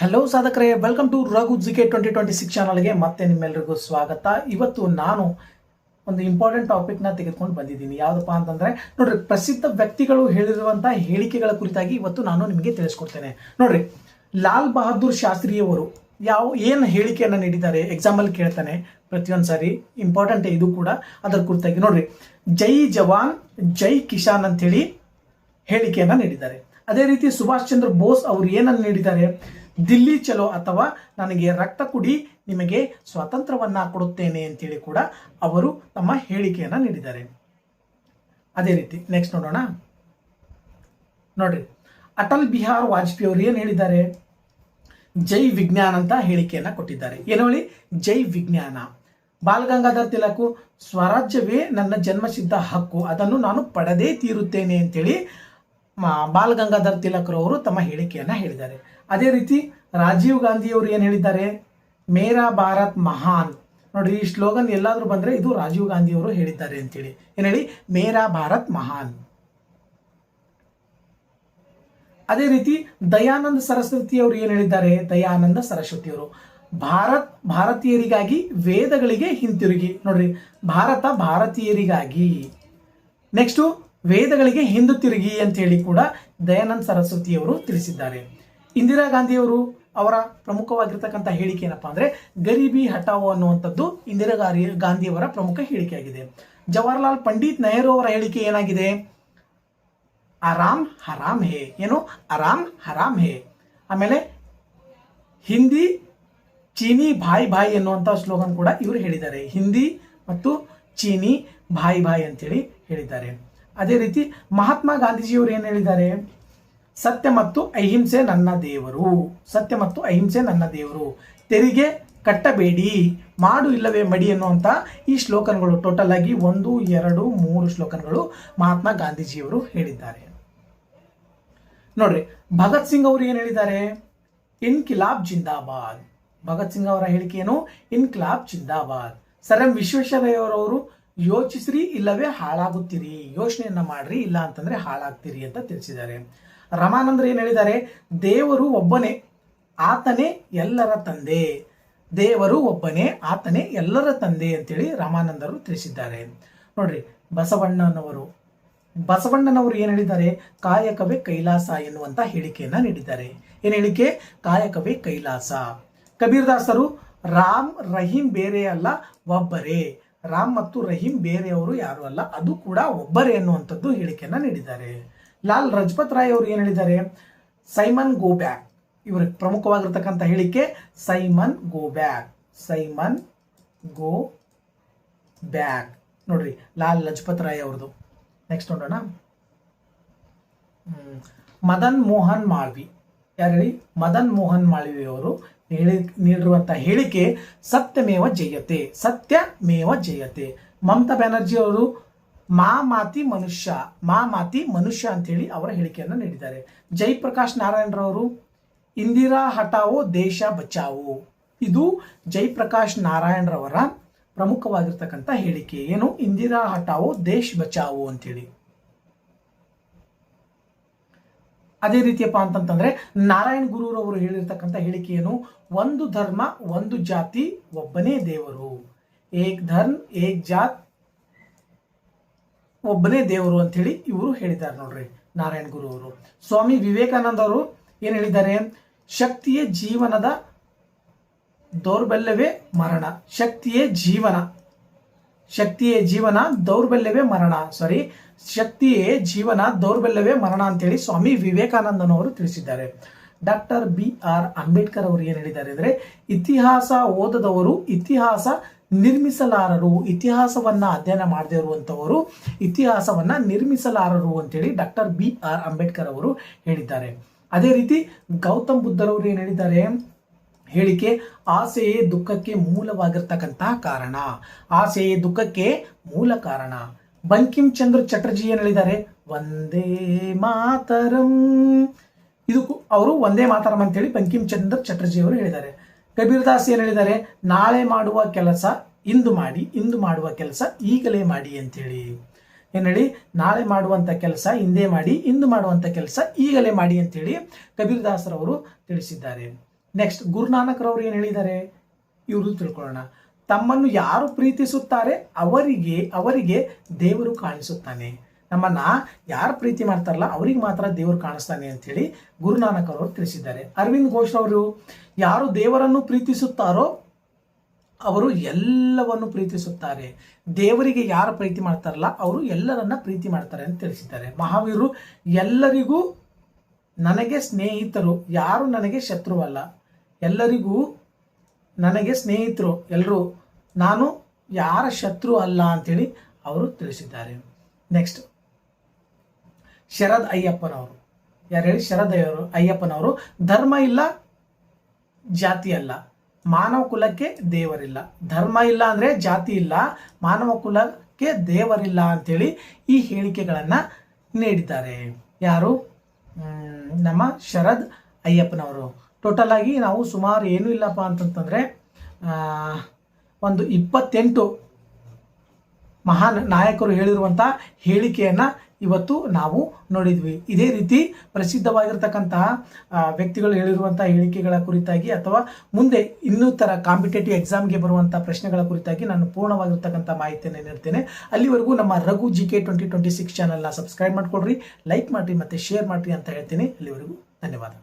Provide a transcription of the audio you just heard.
Hello ಸಾಧಕರೇ, welcome to Raghu GK 2026 ಚಾನಲ್ಗೆ ಮತ್ತೆ ನಿಮ್ಮೆಲ್ಲರಿಗೂ ಸ್ವಾಗತ. ಇವತ್ತು ನಾನು ಒಂದು ಇಂಪಾರ್ಟೆಂಟ್ ಟಾಪಿಕ್ನ ತೆಗೆದುಕೊಂಡು ಬಂದಿದ್ದೀನಿ. ಯಾವುದಪ್ಪ ಅಂತಂದ್ರೆ ನೋಡ್ರಿ, ಪ್ರಸಿದ್ಧ ವ್ಯಕ್ತಿಗಳು ಹೇಳಿರುವಂತಹ ಹೇಳಿಕೆಗಳ ಕುರಿತಾಗಿ ಇವತ್ತು ನಾನು ನಿಮಗೆ ತಿಳಿಸ್ಕೊಡ್ತೇನೆ. ನೋಡ್ರಿ, ಲಾಲ್ ಬಹದ್ದೂರ್ ಶಾಸ್ತ್ರಿಯವರು ಏನು ಹೇಳಿಕೆಯನ್ನು ನೀಡಿದ್ದಾರೆ, ಎಕ್ಸಾಂಪಲ್ ಕೇಳ್ತಾನೆ ಪ್ರತಿಯೊಂದು ಸಾರಿ, ಇಂಪಾರ್ಟೆಂಟ್ ಇದು ಕೂಡ. ಅದರ ಕುರಿತಾಗಿ ನೋಡ್ರಿ, ಜೈ ಜವಾನ್ ಜೈ ಕಿಸಾನ್ ಅಂತೇಳಿ ಹೇಳಿಕೆಯನ್ನ ನೀಡಿದ್ದಾರೆ. ಅದೇ ರೀತಿ ಸುಭಾಷ್ ಚಂದ್ರ ಬೋಸ್ ಅವರು ಏನನ್ನು ನೀಡಿದ್ದಾರೆ, ದಿಲ್ಲಿ ಚಲೋ ಅಥವಾ ನನಗೆ ರಕ್ತ ಕುಡಿ ನಿಮಗೆ ಸ್ವಾತಂತ್ರ್ಯವನ್ನ ಕೊಡುತ್ತೇನೆ ಅಂತೇಳಿ ಕೂಡ ಅವರು ತಮ್ಮ ಹೇಳಿಕೆಯನ್ನ ನೀಡಿದ್ದಾರೆ. ಅದೇ ರೀತಿ ನೆಕ್ಸ್ಟ್ ನೋಡೋಣ. ನೋಡ್ರಿ, ಅಟಲ್ ಬಿಹಾರ್ ವಾಜಪೇಯಿ ಅವರು ಏನು ಹೇಳಿದ್ದಾರೆ, ಜೈ ವಿಜ್ಞಾನ ಅಂತ ಹೇಳಿಕೆಯನ್ನ ಕೊಟ್ಟಿದ್ದಾರೆ. ಏನು ಹೇಳಿ, ಜೈ ವಿಜ್ಞಾನ. ಬಾಲ್ ಗಂಗಾಧರ್ ತಿಲಕ್, ಸ್ವರಾಜ್ಯವೇ ನನ್ನ ಜನ್ಮಸಿದ್ಧ ಹಕ್ಕು, ಅದನ್ನು ನಾನು ಪಡೆದೇ ತೀರುತ್ತೇನೆ ಅಂತೇಳಿ ಬಾಲ್ ಗಂಗಾಧರ್ ತಿಲಕ್ರವರು ತಮ್ಮ ಹೇಳಿಕೆಯನ್ನ ಹೇಳಿದ್ದಾರೆ. ಅದೇ ರೀತಿ ರಾಜೀವ್ ಗಾಂಧಿ ಅವರು ಏನು ಹೇಳಿದ್ದಾರೆ, ಮೇರಾ ಭಾರತ್ ಮಹಾನ್. ನೋಡ್ರಿ, ಈ ಸ್ಲೋಗನ್ ಎಲ್ಲಾದ್ರೂ ಬಂದ್ರೆ ಇದು ರಾಜೀವ್ ಗಾಂಧಿ ಅವರು ಹೇಳಿದ್ದಾರೆ ಅಂತೇಳಿ. ಏನ್ ಹೇಳಿ, ಮೇರಾ ಭಾರತ್ ಮಹಾನ್. ಅದೇ ರೀತಿ ದಯಾನಂದ ಸರಸ್ವತಿ ಅವರು ಏನು ಹೇಳಿದ್ದಾರೆ, ದಯಾನಂದ ಸರಸ್ವತಿ ಅವರು ಭಾರತೀಯರಿಗಾಗಿ ವೇದಗಳಿಗೆ ಹಿಂತಿರುಗಿ. ನೋಡ್ರಿ, ಭಾರತೀಯರಿಗಾಗಿ ನೆಕ್ಸ್ಟ್ ವೇದಗಳಿಗೆ ಹಿಂದು ತಿರುಗಿ ಅಂತ ಹೇಳಿ ಕೂಡ ದಯಾನಂದ ಸರಸ್ವತಿ ಅವರು ತಿಳಿಸಿದ್ದಾರೆ. ಇಂದಿರಾ ಗಾಂಧಿ ಅವರು ಅವರ ಪ್ರಮುಖವಾಗಿರ್ತಕ್ಕಂಥ ಹೇಳಿಕೆ ಏನಪ್ಪಾ ಅಂದ್ರೆ ಗರೀಬಿ ಹಟಾವೋ ಅನ್ನುವಂಥದ್ದು ಇಂದಿರಾ ಗಾಂಧಿ ಅವರ ಪ್ರಮುಖ ಹೇಳಿಕೆಯಾಗಿದೆ. ಜವಾಹರ್ಲಾಲ್ ಪಂಡಿತ್ ನೆಹರು ಅವರ ಹೇಳಿಕೆ ಏನಾಗಿದೆ, ಆರಾಮ್ ಹರಾಮ್ ಹೇ. ಏನು, ಆರಾಮ್ ಹರಾಮ್ ಹೇ. ಆಮೇಲೆ ಹಿಂದಿ ಚೀನಿ ಭಾಯ್ ಭಾಯ್ ಎನ್ನುವಂತ ಸ್ಲೋಗನ್ ಕೂಡ ಇವರು ಹೇಳಿದ್ದಾರೆ. ಹಿಂದಿ ಮತ್ತು ಚೀನಿ ಭಾಯ್ ಭಾಯ್ ಅಂತೇಳಿ ಹೇಳಿದ್ದಾರೆ. ಅದೇ ರೀತಿ ಮಹಾತ್ಮ ಗಾಂಧೀಜಿಯವರು ಏನು ಹೇಳಿದ್ದಾರೆ, ಸತ್ಯ ಮತ್ತು ಅಹಿಂಸೆ ನನ್ನ ದೇವರು, ಸತ್ಯ ಮತ್ತು ಅಹಿಂಸೆ ನನ್ನ ದೇವರು, ತೆರಿಗೆ ಕಟ್ಟಬೇಡಿ, ಮಾಡು ಇಲ್ಲವೇ ಮಡಿ ಎನ್ನುವಂತ ಈ ಶ್ಲೋಕನ್ಗಳು ಟೋಟಲ್ ಆಗಿ 1, 2, 3 ಶ್ಲೋಕನ್ಗಳು ಮಹಾತ್ಮ ಗಾಂಧೀಜಿಯವರು ಹೇಳಿದ್ದಾರೆ. ನೋಡ್ರಿ, ಭಗತ್ ಸಿಂಗ್ ಅವರು ಏನು ಹೇಳಿದ್ದಾರೆ, ಇನ್ಕಿಲಾಬ್ ಜಿಂದಾಬಾದ್. ಭಗತ್ ಸಿಂಗ್ ಅವರ ಹೇಳಿಕೆ ಏನು, ಇನ್ಕಿಲಾಬ್ ಜಿಂದಾಬಾದ್. ಸರ್ ಎಂ ವಿಶ್ವೇಶ್ವರಯ್ಯನವರು ಯೋಚಿಸ್ರಿ ಇಲ್ಲವೇ ಹಾಳಾಗುತ್ತೀರಿ, ಯೋಚನೆಯನ್ನ ಮಾಡ್ರಿ, ಇಲ್ಲ ಅಂತಂದ್ರೆ ಹಾಳಾಗ್ತೀರಿ ಅಂತ ತಿಳಿಸಿದ್ದಾರೆ. ರಾಮಾನಂದರು ಏನು ಹೇಳಿದ್ದಾರೆ, ದೇವರು ಒಬ್ಬನೇ, ಆತನೇ ಎಲ್ಲರ ತಂದೆ, ದೇವರು ಒಬ್ಬನೇ, ಆತನೇ ಎಲ್ಲರ ತಂದೆ ಅಂತೇಳಿ ರಾಮಾನಂದರು ತಿಳಿಸಿದ್ದಾರೆ. ನೋಡ್ರಿ, ಬಸವಣ್ಣನವರು ಏನು ಹೇಳಿದ್ದಾರೆ, ಕಾಯಕವೇ ಕೈಲಾಸ ಎನ್ನುವಂತ ಹೇಳಿಕೆಯನ್ನ ನೀಡಿದ್ದಾರೆ. ಏನು ಹೇಳಿಕೆ, ಕಾಯಕವೇ ಕೈಲಾಸ. ಕಬೀರ್ ದಾಸರು ರಾಮ್ ರಹೀಂ ಬೇರೆ ಅಲ್ಲ ಒಬ್ಬರೇ, ರಾಮ್ ಮತ್ತು ರಹೀಂ ಬೇರೆಯವರು ಯಾರು ಅಲ್ಲ, ಅದು ಕೂಡ ಒಬ್ಬರೇ ಎನ್ನುವಂಥದ್ದು ಹೇಳಿಕೆಯನ್ನ ನೀಡಿದ್ದಾರೆ. ಲಾಲ್ ಲಜಪತ್ ರಾಯ್ ಅವರು ಏನು ಹೇಳಿದ್ದಾರೆ, ಸೈಮನ್ ಗೋ ಬ್ಯಾಕ್. ಇವರ ಪ್ರಮುಖವಾಗಿರ್ತಕ್ಕಂಥ ಹೇಳಿಕೆ Simon go back, Simon go back. ನೋಡ್ರಿ, ಲಾಲ್ ಲಜಪತ್ ರಾಯ್ ಅವ್ರದ್ದು. ನೆಕ್ಸ್ಟ್ ನೋಡೋಣ. ಮದನ್ ಮೋಹನ್ ಮಾಳ್ವಿ. ಯಾರು ಹೇಳಿ, ಮದನ್ ಮೋಹನ್ ಮಾಳ್ವಿ ಅವರು ನೀಡಿರುವಂತಹ ಹೇಳಿಕೆ ಸತ್ಯಮೇವ ಜಯತೆ, ಸತ್ಯಮೇವ ಜಯತೆ. ಮಮತಾ ಬ್ಯಾನರ್ಜಿ ಅವರು ಮಾತಿ ಮನುಷ್ಯ ಅಂತ ಹೇಳಿ ಅವರ ಹೇಳಿಕೆಯನ್ನು ನೀಡಿದ್ದಾರೆ. ಜಯಪ್ರಕಾಶ್ ನಾರಾಯಣರವರು ಇಂದಿರಾ ಹಟಾವೋ ದೇಶ ಬಚಾವೋ. ಇದು ಜಯಪ್ರಕಾಶ್ ನಾರಾಯಣರವರ ಪ್ರಮುಖವಾಗಿರ್ತಕ್ಕಂಥ ಹೇಳಿಕೆ. ಏನು, ಇಂದಿರಾ ಹಟಾವೋ ದೇಶ ಬಚಾವೋ ಅಂತೇಳಿ. ಅದೇ ರೀತಿಯಪ್ಪ ಅಂತಂತಂದ್ರೆ ನಾರಾಯಣ್ ಗುರುರವರು ಹೇಳಿರ್ತಕ್ಕಂಥ ಹೇಳಿಕೆ ಏನು, ಒಂದು ಧರ್ಮ ಒಂದು ಜಾತಿ ಒಬ್ಬನೇ ದೇವರು, ಏಕ್ ಧರ್ಮ್ ಏಕ್ ಜಾತ್ ಒಬ್ಬನೇ ದೇವರು ಅಂತ ಹೇಳಿ ಇವರು ಹೇಳಿದ್ದಾರೆ. ನೋಡ್ರಿ, ನಾರಾಯಣ್ ಗುರು ಅವರು. ಸ್ವಾಮಿ ವಿವೇಕಾನಂದ ಅವರು ಏನ್ ಹೇಳಿದ್ದಾರೆ, ಶಕ್ತಿಯೇ ಜೀವನದ ದೌರ್ಬಲ್ಯವೇ ಮರಣ, ಶಕ್ತಿಯೇ ಜೀವನ ದೌರ್ಬಲ್ಯವೇ ಮರಣ, ಶಕ್ತಿಯೇ ಜೀವನ ದೌರ್ಬಲ್ಯವೇ ಮರಣ ಅಂತೇಳಿ ಸ್ವಾಮಿ ವಿವೇಕಾನಂದನವರು ತಿಳಿಸಿದ್ದಾರೆ. ಡಾಕ್ಟರ್ BR ಅಂಬೇಡ್ಕರ್ ಅವರು ಏನು ಹೇಳಿದ್ದಾರೆ ಅಂದ್ರೆ, ಇತಿಹಾಸ ಓದದವರು ಇತಿಹಾಸ ನಿರ್ಮಿಸಲಾರರು, ಇತಿಹಾಸವನ್ನ ಅಧ್ಯಯನ ಮಾಡದೇ ಇರುವಂತವರು ಇತಿಹಾಸವನ್ನ ನಿರ್ಮಿಸಲಾರರು ಅಂತೇಳಿ ಡಾಕ್ಟರ್ BR ಅಂಬೇಡ್ಕರ್ ಅವರು ಹೇಳಿದ್ದಾರೆ. ಅದೇ ರೀತಿ ಗೌತಮ್ ಬುದ್ಧರವರು ಏನು ಹೇಳಿದ್ದಾರೆ, ಹೇಳಿಕೆ ಆಸೆಯೇ ದುಃಖಕ್ಕೆ ಮೂಲವಾಗಿರ್ತಕ್ಕಂತಹ ಕಾರಣ, ಆಸೆಯೇ ದುಃಖಕ್ಕೆ ಮೂಲ ಕಾರಣ. ಬಂಕಿಂ ಚಂದ್ರ ಚಟರ್ಜಿ ಏನು ಹೇಳಿದ್ದಾರೆ, ವಂದೇ ಮಾತರಂ. ಇದು ಅವರು ಒಂದೇ ಮಾತರಂ ಅಂತೇಳಿ ಬಂಕಿಂ ಚಂದ್ರ ಚಟರ್ಜಿ ಅವರು ಹೇಳಿದ್ದಾರೆ. ಕಬೀರ್ ದಾಸ್ ಏನು ಹೇಳಿದ್ದಾರೆ, ನಾಳೆ ಮಾಡುವ ಕೆಲಸ ಇಂದು ಮಾಡಿ, ಇಂದು ಮಾಡುವ ಕೆಲಸ ಈಗಲೇ ಮಾಡಿ ಅಂತೇಳಿ. ಏನು ಹೇಳಿ, ನಾಳೆ ಮಾಡುವಂತ ಕೆಲಸ ಹಿಂದೆ ಮಾಡಿ, ಇಂದು ಮಾಡುವಂತ ಕೆಲಸ ಈಗಲೇ ಮಾಡಿ ಅಂತೇಳಿ ಕಬೀರ್ ದಾಸರವರು ತಿಳಿಸಿದ್ದಾರೆ. ನೆಕ್ಸ್ಟ್ ಗುರುನಾನಕ್ರವರು ಏನು ಹೇಳಿದ್ದಾರೆ ಇವರು ತಿಳ್ಕೊಳ್ಳೋಣ. ತಮ್ಮನ್ನು ಯಾರು ಪ್ರೀತಿಸುತ್ತಾರೆ ಅವರಿಗೆ ದೇವರು ಕಾಣಿಸುತ್ತಾನೆ. ನಮ್ಮನ್ನ ಯಾರು ಪ್ರೀತಿ ಮಾಡ್ತಾರಲ್ಲ ಅವ್ರಿಗೆ ಮಾತ್ರ ದೇವರು ಕಾಣಿಸ್ತಾನೆ ಅಂತ ಹೇಳಿ ಗುರುನಾನಕ್ ಅವರು ತಿಳಿಸಿದ್ದಾರೆ. ಅರವಿಂದ್ ಘೋಷ್ ಅವರು ಯಾರು ದೇವರನ್ನು ಪ್ರೀತಿಸುತ್ತಾರೋ ಅವರು ಎಲ್ಲವನ್ನು ಪ್ರೀತಿಸುತ್ತಾರೆ. ದೇವರಿಗೆ ಯಾರು ಪ್ರೀತಿ ಮಾಡ್ತಾರಲ್ಲ ಅವರು ಎಲ್ಲರನ್ನ ಪ್ರೀತಿ ಮಾಡ್ತಾರೆ ಅಂತ ತಿಳಿಸಿದ್ದಾರೆ. ಮಹಾವೀರರು ಎಲ್ಲರಿಗೂ ನನಗೆ ಸ್ನೇಹಿತರು, ಯಾರು ನನಗೆ ಶತ್ರುವಲ್ಲ, ಎಲ್ಲರಿಗೂ ನನಗೆ ಸ್ನೇಹಿತರು, ಎಲ್ಲರೂ, ನಾನು ಯಾರ ಶತ್ರು ಅಲ್ಲ ಅಂತೇಳಿ ಅವರು ತಿಳಿಸಿದ್ದಾರೆ. ನೆಕ್ಸ್ಟ್ ಶರದ್ ಅಯ್ಯಪ್ಪನವರು ಯಾರು ಹೇಳಿ? ಶರದ್ ಅಯ್ಯಪ್ಪನವರು ಧರ್ಮ ಇಲ್ಲ ಜಾತಿ ಅಲ್ಲ, ಮಾನವ ಕುಲಕ್ಕೆ ದೇವರಿಲ್ಲ. ಧರ್ಮ ಇಲ್ಲ ಅಂದ್ರೆ ಜಾತಿ ಇಲ್ಲ, ಮಾನವ ಕುಲಕ್ಕೆ ದೇವರಿಲ್ಲ ಅಂತೇಳಿ ಈ ಹೇಳಿಕೆಗಳನ್ನ ನೀಡಿದ್ದಾರೆ. ಯಾರು? ನಮ್ಮ ಶರದ್ ಅಯ್ಯಪ್ಪನವರು. ಟೋಟಲ್ ಆಗಿ ನಾವು ಸುಮಾರು ಏನೂ ಇಲ್ಲಪ್ಪ ಅಂತಂತಂದ್ರೆ ಒಂದು 28 ಮಹಾನ್ ನಾಯಕರು ಹೇಳಿರುವಂಥ ಹೇಳಿಕೆಯನ್ನ ಇವತ್ತು ನಾವು ನೋಡಿದ್ವಿ. ಇದೇ ರೀತಿ ಪ್ರಸಿದ್ಧವಾಗಿರ್ತಕ್ಕಂತಹ ವ್ಯಕ್ತಿಗಳು ಹೇಳಿರುವಂತಹ ಹೇಳಿಕೆಗಳ ಕುರಿತಾಗಿ ಅಥವಾ ಮುಂದೆ ಇನ್ನೂತರ ಕಾಂಪಿಟೇಟಿವ್ ಎಕ್ಸಾಮ್ಗೆ ಬರುವಂತಹ ಪ್ರಶ್ನೆಗಳ ಕುರಿತಾಗಿ ನಾನು ಪೂರ್ಣವಾಗಿರ್ತಕ್ಕಂಥ ಮಾಹಿತಿಯನ್ನು ನೀಡ್ತೇನೆ. ಅಲ್ಲಿವರೆಗೂ ನಮ್ಮ ರಘು GK 2026 ಚಾನಲ್ನ ಸಬ್ಸ್ಕ್ರೈಬ್ ಮಾಡ್ಕೊಳ್ರಿ, ಲೈಕ್ ಮಾಡಿರಿ ಮತ್ತು ಶೇರ್ ಮಾಡಿರಿ ಅಂತ ಹೇಳ್ತೀನಿ. ಅಲ್ಲಿವರೆಗೂ ಧನ್ಯವಾದ.